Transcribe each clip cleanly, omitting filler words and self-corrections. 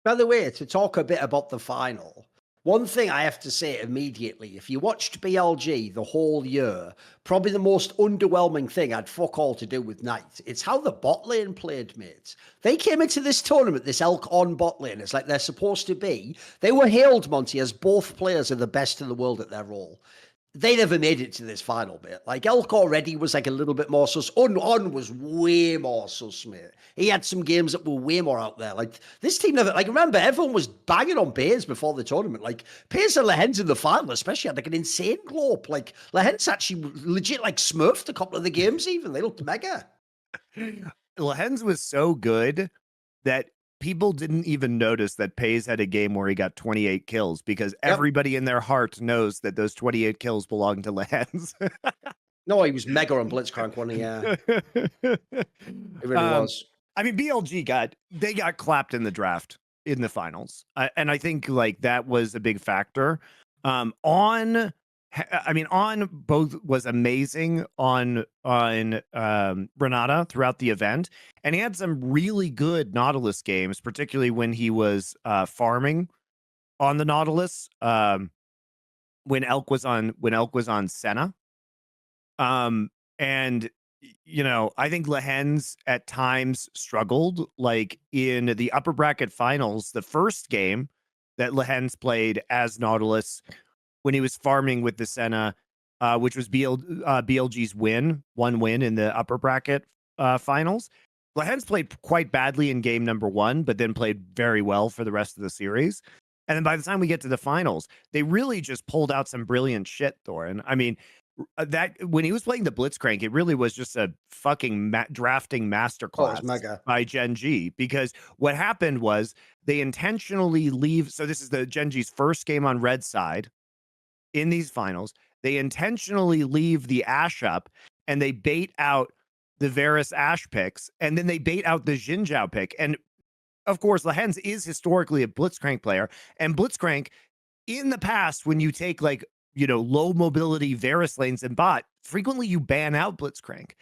By the way, to talk a bit about the final, one thing I have to say immediately, if you watched BLG the whole year, probably the most underwhelming thing had fuck all to do with Knight. It's how the bot lane played, mate. They came into this tournament, this elk on bot lane, it's like they're supposed to be. They were hailed, Monty, as both players are the best in the world at their role. They never made it to this final bit. Like Elk already was like a little bit more sus. On was way more sus, mate. He had some games that were way more out there. Like this team never. Like remember, everyone was banging on Pays before the tournament. Like Pays and Lehens in the final, especially had like an insane glow up. Like Lehens actually legit like smurfed a couple of the games. Even they looked mega. Lehens was so good that people didn't even notice that Pays had a game where he got 28 kills because everybody in their heart knows that those 28 kills belong to Lehens. No, he was mega on Blitzcrank one. Yeah, it really was. I mean, BLG got clapped in the draft in the finals, and I think like that was a big factor. On both was amazing on Renata throughout the event, and he had some really good Nautilus games, particularly when he was farming on the Nautilus. When Elk was on Senna, and I think Lehens at times struggled, like in the upper bracket finals, the first game that Lehens played as Nautilus when he was farming with the Senna, which was BLG's one win in the upper bracket finals. Lehens played quite badly in game number 1, but then played very well for the rest of the series. And then by the time we get to the finals, they really just pulled out some brilliant shit, Thorin. I mean, that when he was playing the Blitzcrank, it really was just a fucking drafting masterclass by GenG, because what happened was they intentionally leave. So this is the GenG's first game on red side in these finals. They intentionally leave the Ashe up and they bait out the Varus Ashe picks, and then they bait out the Xin Zhao pick. And of course, Lehens is historically a Blitzcrank player, and Blitzcrank in the past, when you take like low mobility Varus lanes and bot, frequently you ban out Blitzcrank.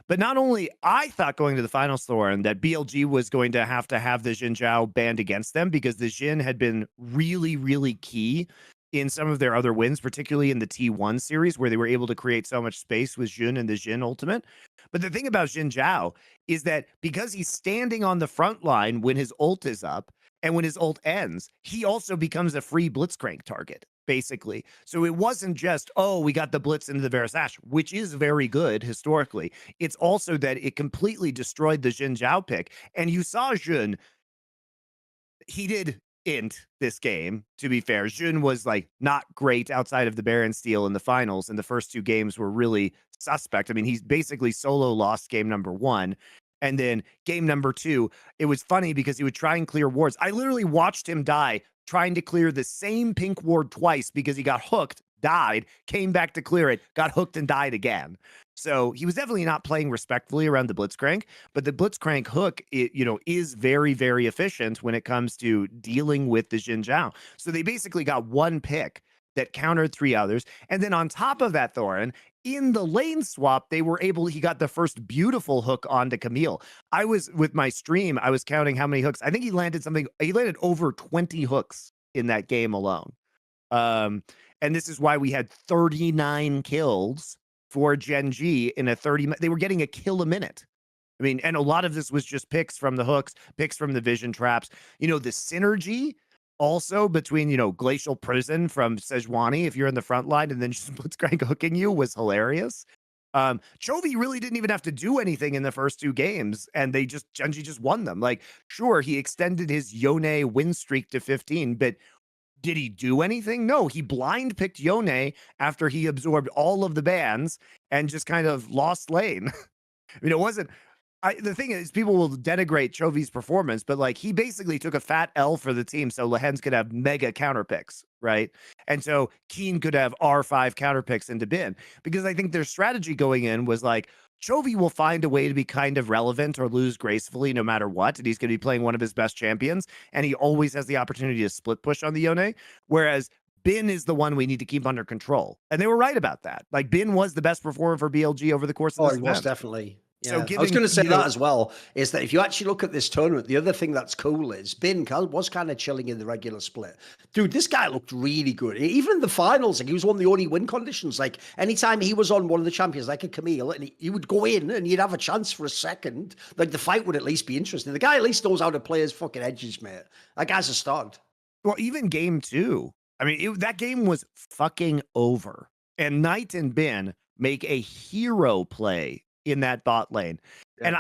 But not only, I thought going to the finals, Thorin, that BLG was going to have the Xin Zhao banned against them, because the Xin had been really, really key in some of their other wins, particularly in the T1 series, where they were able to create so much space with Xin and the Xin ultimate. But the thing about Xin Zhao is that because he's standing on the front line when his ult is up, and when his ult ends, he also becomes a free Blitzcrank target, basically. So it wasn't just, oh, we got the Blitz into the Varus Ashe, which is very good historically. It's also that it completely destroyed the Xin Zhao pick. And you saw Xin, he did int this game, to be fair. Xin was like not great outside of the Baron steal in the finals, and the first 2 games were really suspect. I mean, he's basically solo lost game number 1. And then game number 2, it was funny because he would try and clear wards. I literally watched him die trying to clear the same pink ward twice because he got hooked, died, came back to clear it, got hooked and died again. So he was definitely not playing respectfully around the Blitzcrank, but the Blitzcrank hook, is very, very efficient when it comes to dealing with the Xin Zhao. So they basically got 1 pick that countered 3 others. And then on top of that, Thorin, in the lane swap, he got the first beautiful hook onto Camille. I was with my stream, I was counting how many hooks. I think he landed over 20 hooks in that game alone. And this is why we had 39 kills for GenG in a 30. They were getting a kill a minute. I mean, and a lot of this was just picks from the hooks, picks from the vision traps. The synergy also between, Glacial Prison from Sejuani, if you're in the front line, and then just Blitzcrank hooking you, was hilarious. Chovy really didn't even have to do anything in the first 2 games, and GenG just won them. Like, sure, he extended his Yone win streak to 15, but did he do anything? No, he blind picked Yone after he absorbed all of the bans and just kind of lost lane. I mean, it wasn't. The thing is, people will denigrate Chovy's performance, but like he basically took a fat L for the team so Lehens could have mega counter picks, right? And so Keen could have R5 counter picks into bin, because I think their strategy going in was like, Chovy will find a way to be kind of relevant or lose gracefully no matter what, and he's going to be playing one of his best champions, and he always has the opportunity to split push on the Yone, whereas Bin is the one we need to keep under control. And they were right about that. Like, Bin was the best performer for BLG over the course of this event. Was definitely. So Yeah, I was giving, going to say that as well, is that if you actually look at this tournament, the other thing that's cool is Bin was kind of chilling in the regular split. Dude, this guy looked really good. Even in the finals, like he was one of the only win conditions. Like anytime he was on one of the champions, like a Camille, and he would go in and you'd have a chance for a second. Like the fight would at least be interesting. The guy at least knows how to play his fucking edges, mate. That guy's a stud. well, even game 2, I mean, that game was fucking over. And Knight and Bin make a hero play in that bot lane. And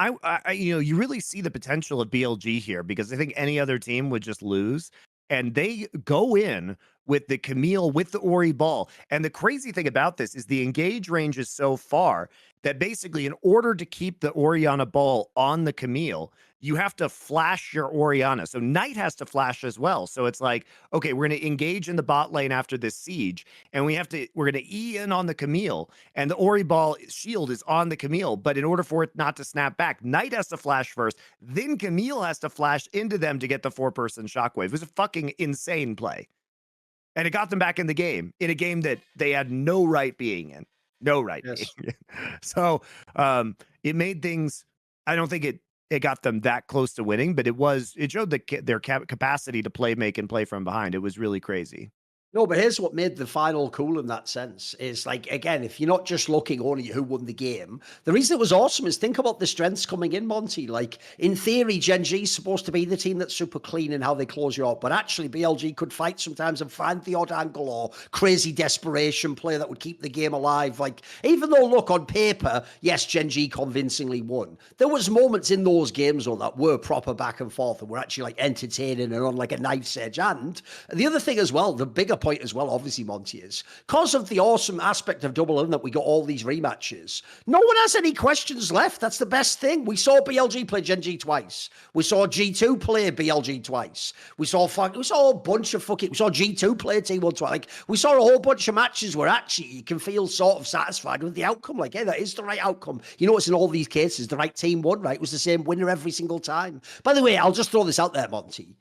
you really see the potential of BLG here, because I think any other team would just lose. And they go in with the Camille, with the Ori ball. And the crazy thing about this is the engage range is so far that basically, in order to keep the Orianna ball on the Camille, you have to flash your Orianna. So Knight has to flash as well. So it's like, okay, we're going to engage in the bot lane after this siege, and we're going to E in on the Camille, and the Ori ball shield is on the Camille. But in order for it not to snap back, Knight has to flash first, then Camille has to flash into them to get the 4-person shockwave. It was a fucking insane play. And it got them back in the game, in a game that they had no right being in. No right being in. So it made things, I don't think it got them that close to winning, but it showed their capacity to make and play from behind. It was really crazy. No, but here's what made the final cool in that sense is like, again, if you're not just looking only at who won the game, the reason it was awesome is think about the strengths coming in, Monty. Like, in theory, GenG is supposed to be the team that's super clean in how they close you out, but actually BLG could fight sometimes and find the odd angle or crazy desperation play that would keep the game alive. Like, even though, look, on paper, yes, GenG convincingly won, there was moments in those games, though, that were proper back and forth and were actually, like, entertaining and on, like, a knife's edge. And the other thing as well, the bigger point as well, obviously, Monty, is because of the awesome aspect of Double In that we got all these rematches, no one has any questions left. That's the best thing. We saw BLG play GenG twice. We saw G2 play BLG twice. We saw a bunch of we saw G2 play T1 twice. Like, we saw a whole bunch of matches where actually you can feel sort of satisfied with the outcome. Like, hey, that is the right outcome. You notice in all these cases, the right team won, right? It was the same winner every single time. By the way, I'll just throw this out there, Monty.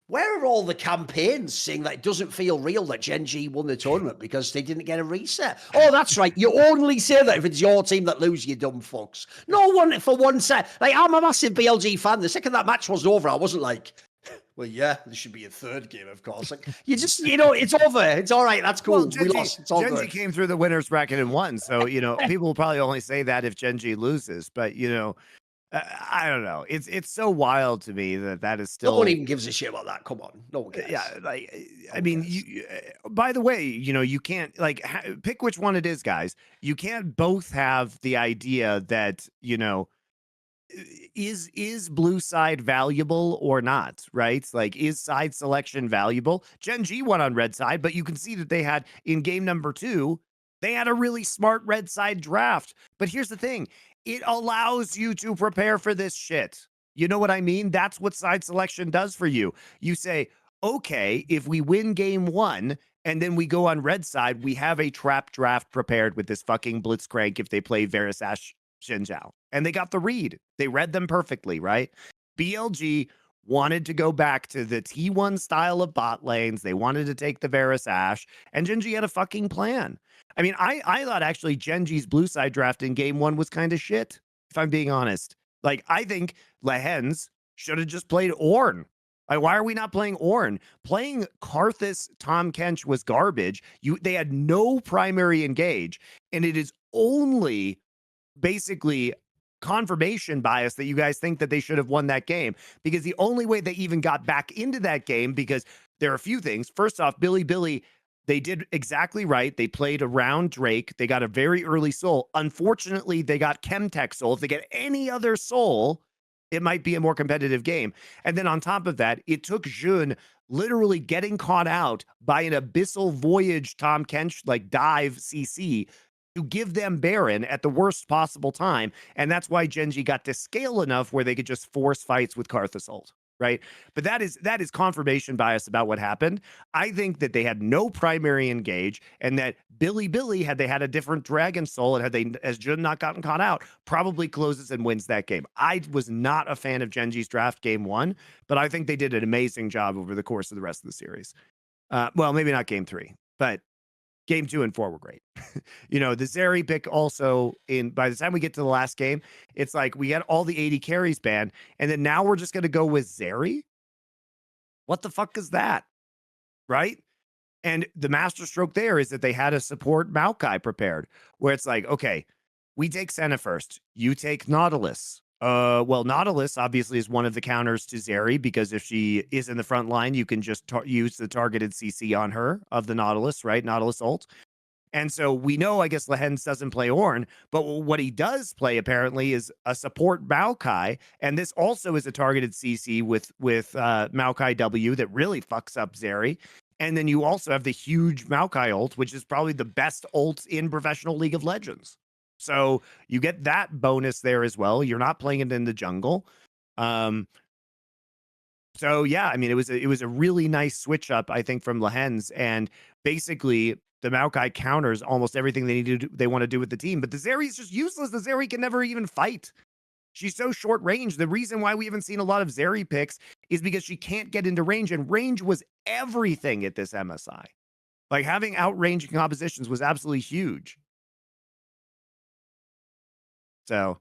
Where are all the campaigns saying that it doesn't feel real that GenG won the tournament because they didn't get a reset? Oh, that's right. You only say that if it's your team that lose, you dumb fucks. No one for one set. Like, I'm a massive BLG fan. The second that match was over, I wasn't like, well, yeah, there should be a third game, of course. Like, you just, it's over. It's all right. That's cool. Well, we lost. It's all GenG good. came through the winners bracket and won. So, people will probably only say that if GenG loses. But, I don't know. It's so wild to me that is still. No one even gives a shit about that. Come on, no one cares. Yeah, I mean, by the way, you can't pick which one it is, guys. You can't both have the idea that is blue side valuable or not, right? Like, is side selection valuable? GenG won on red side, but you can see that they had in game number 2, they had a really smart red side draft. But here's the thing. It allows you to prepare for this shit. You know what I mean? That's what side selection does for you. You say, okay, if we win game 1 and then we go on red side, we have a trap draft prepared with this fucking blitzcrank if they play Varus Ashe Xin Zhao. And they got the read. They read them perfectly, right? BLG wanted to go back to the T1 style of bot lanes. They wanted to take the Varus Ashe, and GenG had a fucking plan. I mean, I thought actually GenG's blue side draft in game 1 was kind of shit, if I'm being honest. Like, I think Lehens should have just played Ornn. Like, why are we not playing Ornn? Playing Karthus Tahm Kench was garbage. They had no primary engage, and it is only basically confirmation bias that you guys think that they should have won that game, because the only way they even got back into that game, because there are a few things. First off, Billy, they did exactly right. They played around Drake. They got a very early soul. Unfortunately, they got Chemtech soul. If they get any other soul, it might be a more competitive game. And then on top of that, it took Jun literally getting caught out by an Abyssal Voyage Tahm Kench dive CC to give them Baron at the worst possible time. And that's why GenG got to scale enough where they could just force fights with Karthus ult. Right. But that is confirmation bias about what happened. I think that they had no primary engage, and that Billy, had they had a different Dragon Soul and as Jun not gotten caught out, probably closes and wins that game. I was not a fan of GenG's draft game 1, but I think they did an amazing job over the course of the rest of the series. Well, maybe not game 3, but game 2 and 4 were great. The Zeri pick also, by the time we get to the last game, it's like we get all the 80 carries banned, and then now we're just going to go with Zeri? What the fuck is that? Right? And the masterstroke there is that they had a support Maokai prepared, where it's like, okay, we take Senna first. You take Nautilus. Well, Nautilus obviously is one of the counters to Zeri, because if she is in the front line, you can just use the targeted CC on her of the Nautilus, right? Nautilus ult. And so we know, I guess, Lehens doesn't play Ornn, but what he does play apparently is a support Maokai, and this also is a targeted CC with Maokai W that really fucks up Zeri. And then you also have the huge Maokai ult, which is probably the best ult in professional League of Legends. So you get that bonus there as well. You're not playing it in the jungle. So yeah, I mean, it was a really nice switch up, I think, from Lehens, and basically the Maokai counters almost everything they want to do with the team. But the Zeri is just useless. The Zeri can never even fight. She's so short range. The reason why we haven't seen a lot of Zeri picks is because she can't get into range, and range was everything at this MSI. Like, having outranging compositions was absolutely huge. So,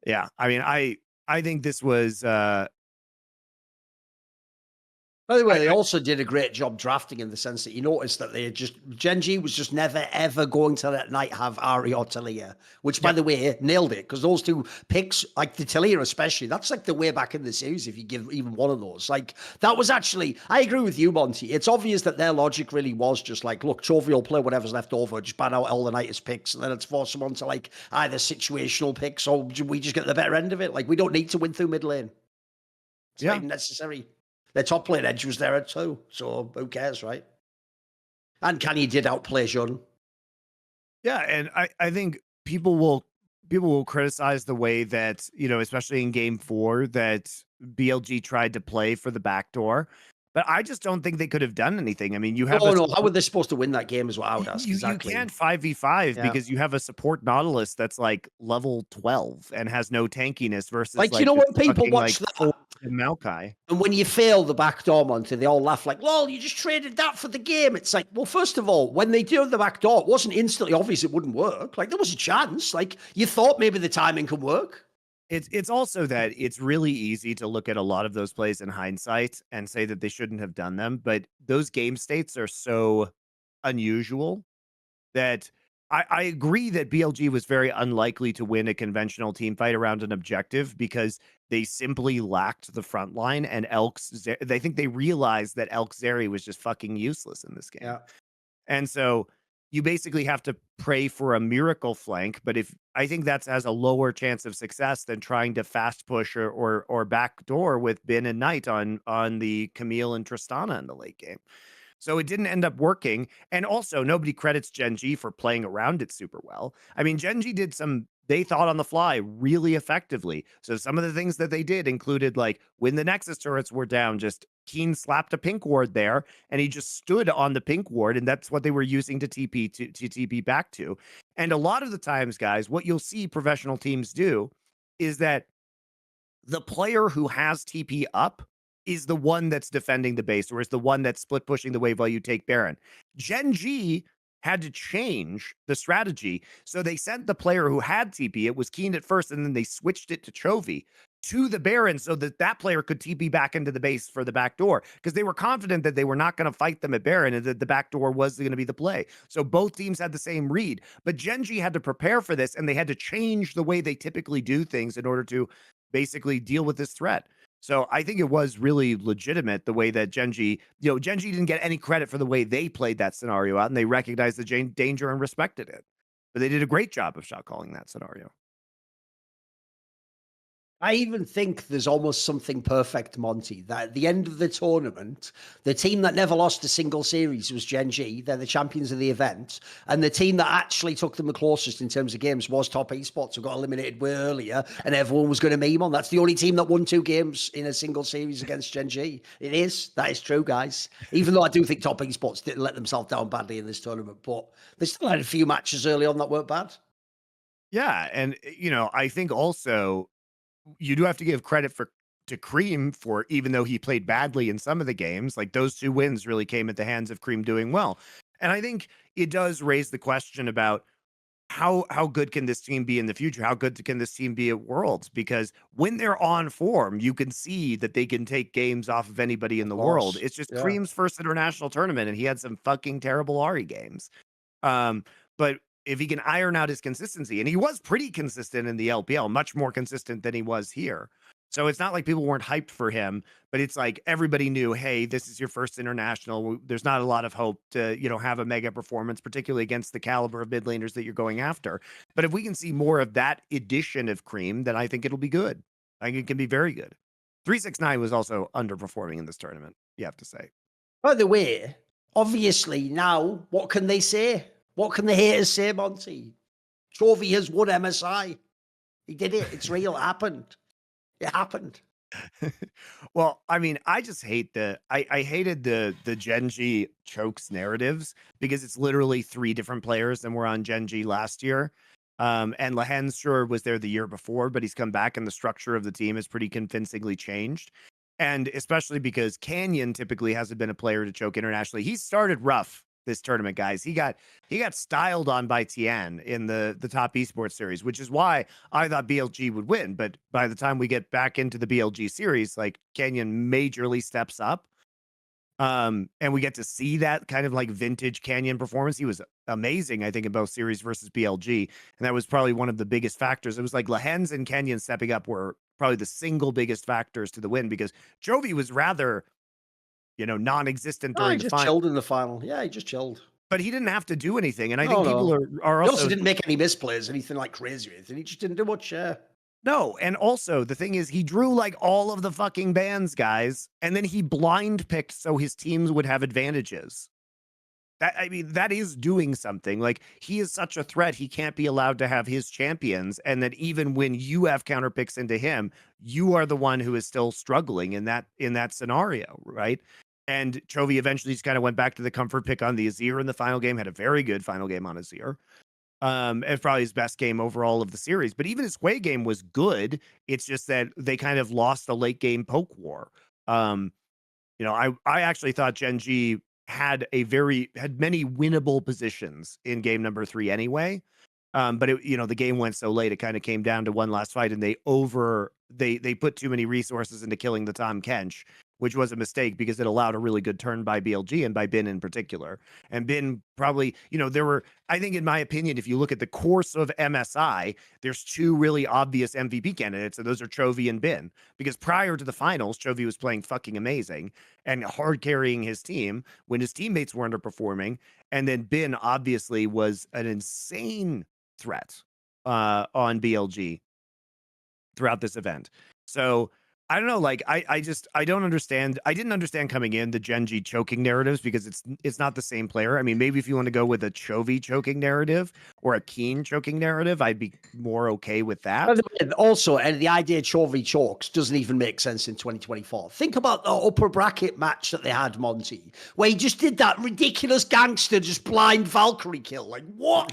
yeah, I mean, I think this was by the way, they also did a great job drafting, in the sense that you noticed that GenG was just never, ever going to let Knight have Ari or Talia, which, by the way, nailed it, because those two picks, like the Talia especially, that's like the way back in the series, if you give even one of those. Like, that was actually, I agree with you, Monty. It's obvious that their logic really was just like, look, Chovy will play whatever's left over, just ban out all the Knights picks, and then it's force someone to, like, either situational picks, or we just get the better end of it. Like, we don't need to win through mid lane. It's not even necessary. Their top lane edge was there too, so who cares, right? And Kanye did outplay Jun. Yeah, and I think people will criticize the way that, especially in game 4, that BLG tried to play for the backdoor. But I just don't think they could have done anything. I mean, you have how were they supposed to win that game is what I would ask. Exactly. You can't 5v5 because you have a support Nautilus that's like level 12 and has no tankiness versus like when people watch that Maokai. And when you fail the backdoor, Monty, they all laugh like, lol, you just traded that for the game. It's like, well, first of all, when they do the backdoor, it wasn't instantly obvious it wouldn't work. Like, there was a chance. Like, you thought maybe the timing could work. It's also that it's really easy to look at a lot of those plays in hindsight and say that they shouldn't have done them, but those game states are so unusual that I agree that BLG was very unlikely to win a conventional team fight around an objective, because they simply lacked the front line, and I think they realized that Elk Zeri was just fucking useless in this game. Yeah. And so you basically have to pray for a miracle flank, but I think that has a lower chance of success than trying to fast push or backdoor with Bin and Knight on the Camille and Tristana in the late game. So it didn't end up working. And also, nobody credits GenG for playing around it super well. I mean, GenG did they thought on the fly really effectively. So some of the things that they did included, like, when the Nexus turrets were down, just Keen slapped a pink ward there, and he just stood on the pink ward, and that's what they were using to TP to TP back to. And a lot of the times, guys, what you'll see professional teams do is that the player who has TP up is the one that's defending the base, or is the one that's split pushing the wave while you take Baron. GenG had to change the strategy. So they sent the player who had TP, it was Keen at first, and then they switched it to Chovy, to the Baron, so that player could TP back into the base for the back door, because they were confident that they were not going to fight them at Baron, and that the back door was going to be the play. So both teams had the same read, but GenG had to prepare for this, and they had to change the way they typically do things in order to basically deal with this threat. So I think it was really legitimate the way that GenG didn't get any credit for the way they played that scenario out, and they recognized the danger and respected it. But they did a great job of shot calling that scenario. I even think there's almost something perfect, Monty, that at the end of the tournament, the team that never lost a single series was GenG. They're the champions of the event. And the team that actually took them the closest in terms of games was Top Esports, who got eliminated way earlier, and everyone was going to meme on. That's the only team that won 2 games in a single series against GenG. That is true, guys. Even though I do think Top Esports didn't let themselves down badly in this tournament, but they still had a few matches early on that weren't bad. Yeah, and I think also you do have to give credit to Cream for, even though he played badly in some of the games, like those 2 wins really came at the hands of Cream doing well. And I think it does raise the question about how good can this team be in the future? How good can this team be at Worlds? Because when they're on form, you can see that they can take games off of anybody in Of the world. course. It's just Yeah. Cream's first international tournament, and he had some fucking terrible Ari games. But if he can iron out his consistency, and he was pretty consistent in the LPL, much more consistent than he was here. So it's not like people weren't hyped for him, but it's like everybody knew, hey, this is your first international. There's not a lot of hope to, have a mega performance, particularly against the caliber of mid laners that you're going after. But if we can see more of that edition of Cream, then I think it'll be good. I think it can be very good. 369 was also underperforming in this tournament, you have to say. By the way, obviously now, what can they say? What can the haters say, Monty? Chovy has won MSI. He did it. It's real. It happened. It happened. Well, I mean, I just hate I hated the GenG chokes narratives because it's literally 3 different players than were on GenG last year. And Lehens sure was there the year before, but he's come back and the structure of the team has pretty convincingly changed. And especially because Canyon typically hasn't been a player to choke internationally. He started rough this tournament, guys. He got styled on by Tian in the top esports series, which is why I thought BLG would win. But by the time we get back into the BLG series, like Canyon majorly steps up. And we get to see that kind of like vintage Canyon performance. He was amazing, I think, in both series versus BLG. And that was probably one of the biggest factors. It was like Lehens and Canyon stepping up were probably the single biggest factors to the win because Chovy was rather, non-existent Oh, during he the just final. chilled in the final. Yeah, he just chilled. But he didn't have to do anything. And I No, think people no. are He also also didn't make any misplays, anything like crazy or anything. He just didn't do much. no. And also the thing is he drew like all of the fucking bans, guys, and then he blind picked so his teams would have advantages. That is doing something. Like he is such a threat, he can't be allowed to have his champions. And that even when you have counter picks into him, you are the one who is still struggling in that scenario, right? And Chovy eventually just kind of went back to the comfort pick on the Azir in the final game, had a very good final game on Azir. It's probably his best game overall of the series. But even his Hwei game was good. It's just that they kind of lost the late game poke war. I actually thought GenG had many winnable positions in game number 3 anyway. But the game went so late, it kind of came down to one last fight, and they put too many resources into killing the Tahm Kench, which was a mistake because it allowed a really good turn by BLG and by Bin in particular. And Bin probably, I think in my opinion, if you look at the course of MSI, there's 2 really obvious MVP candidates, and those are Chovy and Bin. Because prior to the finals, Chovy was playing fucking amazing and hard carrying his team when his teammates were underperforming. And then Bin obviously was an insane threat on BLG throughout this event. So I don't know, like I don't understand. I didn't understand coming in the GenG choking narratives because it's not the same player. I mean, maybe if you want to go with a Chovy choking narrative or a Keen choking narrative, I'd be more okay with that. By the way, also, and the idea Chovy chokes doesn't even make sense in 2024. Think about the upper bracket match that they had, Monty, where he just did that ridiculous gangster, just blind Valkyrie kill. Like, what?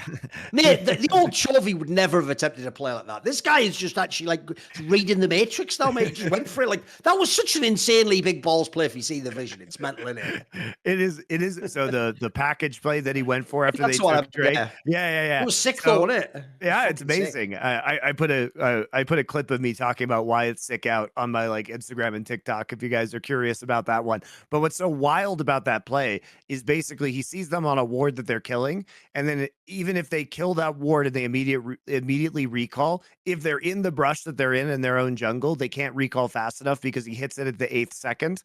Mate, the old Chovy would never have attempted a play like that. This guy is just actually like reading the Matrix now, mate. He just went for it. Like, that was such an insanely big balls play if you see the vision. It's mental, isn't it? It is. So the package play that he went for after That's they what took Drake. Yeah. It was sick though, wasn't it? Yeah, Fucking it's amazing. I put a clip of me talking about why it's sick out on my like Instagram and TikTok if you guys are curious about that one. But what's so wild about that play is basically he sees them on a ward that they're killing, and then even if they kill that ward and they immediately recall, if they're in the brush that they're in their own jungle, they can't recall fast enough because he hits it at the 8th second.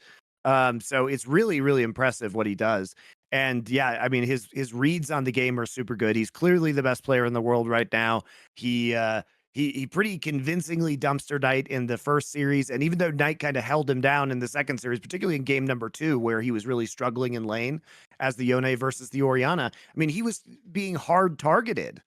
So it's really, really impressive what he does. And yeah, I mean, his reads on the game are super good. He's clearly the best player in the world right now. He pretty convincingly dumpster Knight in the first series. And even though Knight kind of held him down in the second series, particularly in game number 2, where he was really struggling in lane as the Yone versus the Orianna, I mean, he was being hard targeted,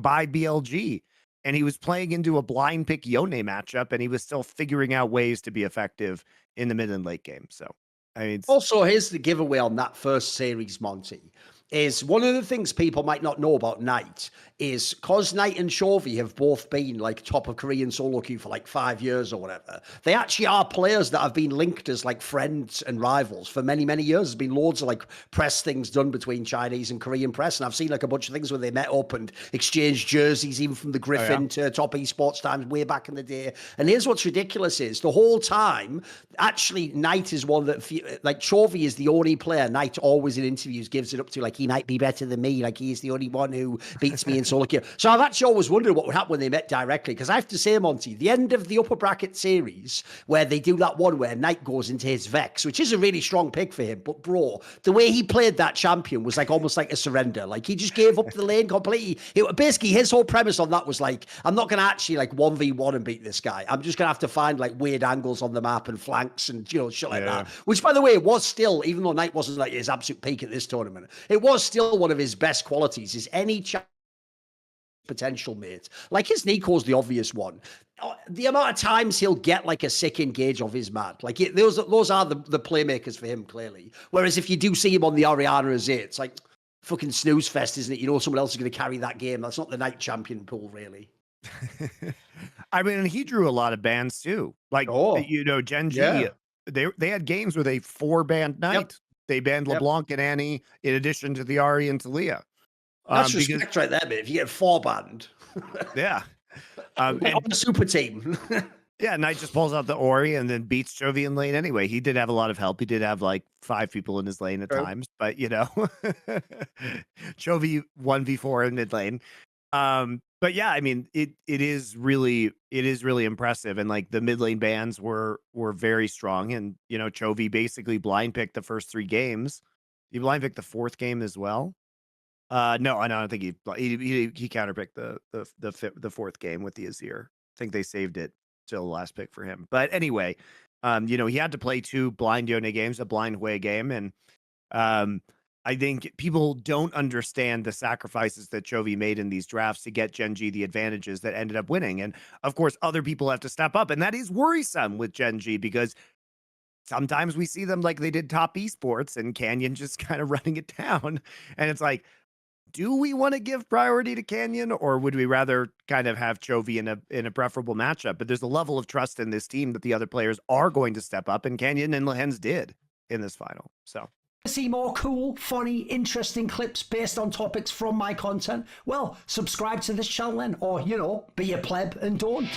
by BLG. And he was playing into a blind pick Yone matchup, and he was still figuring out ways to be effective in the mid and late game. So, I mean, also, here's the giveaway on that first series, Monty. is one of the things people might not know about Knight is because Knight and Chovy have both been like top of Korean solo queue for like 5 years or whatever. They actually are players that have been linked as like friends and rivals for many, many years. There's been loads of like press things done between Chinese and Korean press. And I've seen like a bunch of things where they met up and exchanged jerseys, even from the Griffin to Top Esports Times way back in the day. And here's what's ridiculous is the whole time, actually, Knight is one that, like, Chovy is the only player Knight always in interviews gives it up to, like, he might be better than me, like, he's the only one who beats me in solo queue. So I've actually always wondered what would happen when they met directly, because I have to say, Monty, the end of the upper bracket series, where they do that one where Knight goes into his Vex, which is a really strong pick for him, but bro, the way he played that champion was like almost like a surrender. Like, he just gave up the lane completely. Basically, his whole premise on that was like, I'm not going to actually like 1v1 and beat this guy. I'm just going to have to find like weird angles on the map and flanks and, you know, shit like that. Which, by the way, was still, even though Knight wasn't like his absolute peak at this tournament, it was still one of his best qualities, is any potential, mate. Like, his Nico's the obvious one. The amount of times he'll get like a sick engage of his mad, like those are the playmakers for him, clearly. Whereas if you do see him on the Oriana as it's like fucking snooze fest, isn't it? You know, someone else is going to carry that game. That's not the Knight champion pool, really. I mean, he drew a lot of bans too. Like, you know, GenG, they had games where they 4-banned Knight. They banned LeBlanc and Annie in addition to the Ari and Talia. That's respect right there, mate. If you get 4 banned. And on the super team. Knight just pulls out the Ori and then beats Chovy in lane anyway. He did have a lot of help. He did have like 5 people in his lane at times, but you know, Chovy 1v4 in mid lane. But yeah, I mean, it is really impressive. And like the mid lane bans were very strong. And you know, Chovy basically blind picked the first 3 games. He blind picked the 4th game as well. No, I don't think he counterpicked the 4th game with the Azir. I think they saved it till the last pick for him. But anyway, you know, he had to play 2 blind Yone games, a blind Hui game, and I think people don't understand the sacrifices that Chovy made in these drafts to get GenG the advantages that ended up winning. And of course, other people have to step up, and that is worrisome with GenG because sometimes we see them like they did Top Esports and Canyon just kind of running it down, and it's like, do we want to give priority to Canyon, or would we rather kind of have Chovy in a preferable matchup? But there's a level of trust in this team that the other players are going to step up, and Canyon and Lehens did in this final. So, see more cool, funny, interesting clips based on topics from my content? Well, subscribe to this channel then, or, you know, be a pleb and don't.